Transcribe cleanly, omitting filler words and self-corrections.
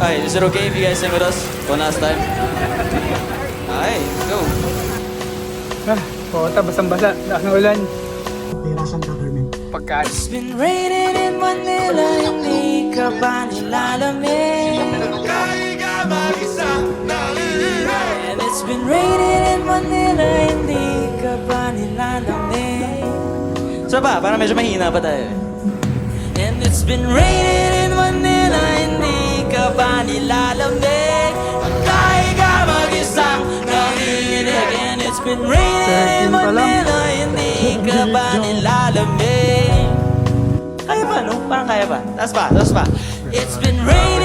Alright, is it okay if you guys sing with us one last time? Alright, go. Puta, basang-basa. Lakas ng ulan. Pirasan government. Pagkain. It's been raining in Manila, hindi ka ba nilalamig? And it's been raining in Manila, hindi ka ba nilalamig? So ba, parang medyo mahina pa tayo. And it's been raining in Manila, hindi ka ba nilalamig? Kahit ka mag-isang nanginginig. And it's been raining in Manila, hindi ka ba nilalamig? Kaya pa, no? Parang kaya pa. Taas pa, taas pa. It's been raining